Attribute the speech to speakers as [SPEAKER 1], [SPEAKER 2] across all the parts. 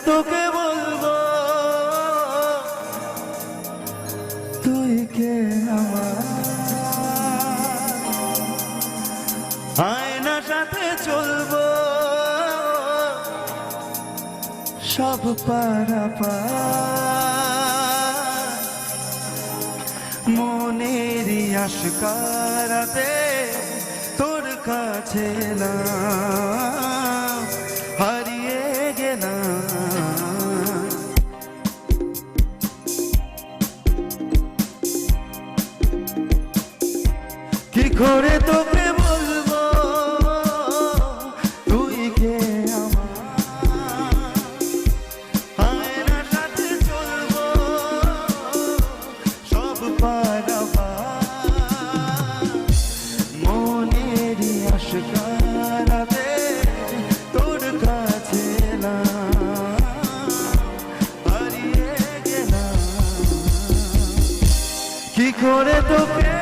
[SPEAKER 1] তোকে বলবো তুই কে আমার আয়নার সাথে চলবো সব পারাপার মনেরই আশকারাতে তোর কাছে না হারিয়ে গেলাম কি করে তোকে বলবো তুই কে আমার আয়নার সাথে চলবো সব পারাপার মনেরই আশকারাতে তোর কাছে না হারিয়ে গেলাম কি করে তোকে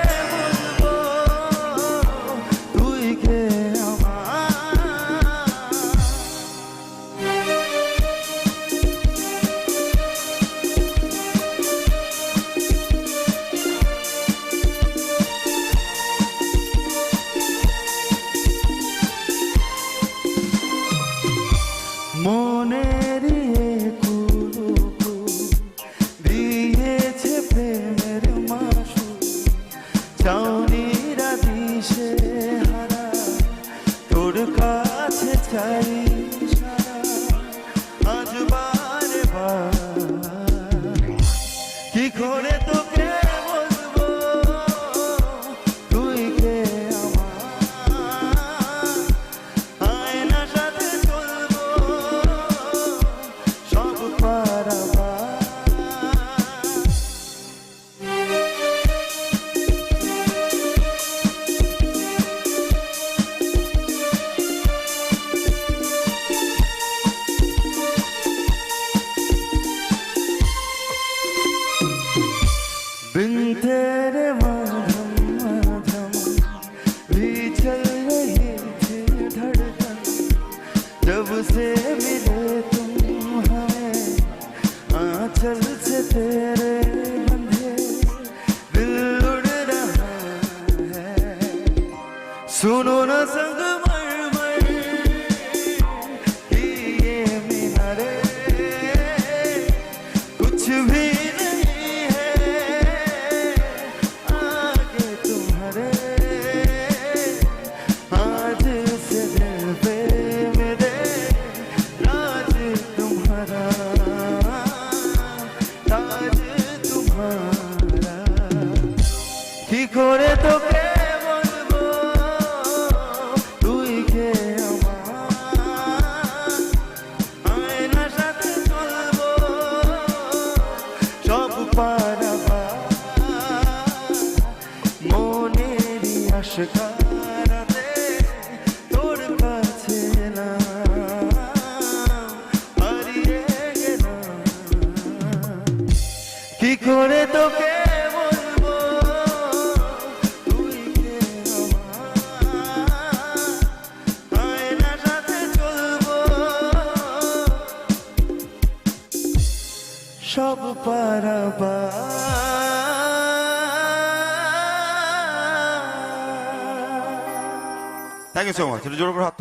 [SPEAKER 1] মনের কুরুকু দিয়েছে প্রেমের মাসু চাউনিরা দিশে হারা তোর কাছে চাই আজ বারে বার কি করে তোকে বলবো তুই কে बिन तेरे मधम मधम भी चल रही थी धड़कन जब से मिले तुम हमें आंचल से तेरे बंधे दिल उड़ रहा है सुनो न संग मरमर की ये मीनारे कुछ भी কি করে তোকে বলবো তুই কে আমার আয়নার সাথে চলবো সব পারাপার মনেরই আশকারাতে তোর কাছে না হারিয়ে গেলাম কি করে তোকে সব পারাপার
[SPEAKER 2] থ্যাংক ইউ সো মাচ জোর করে হাত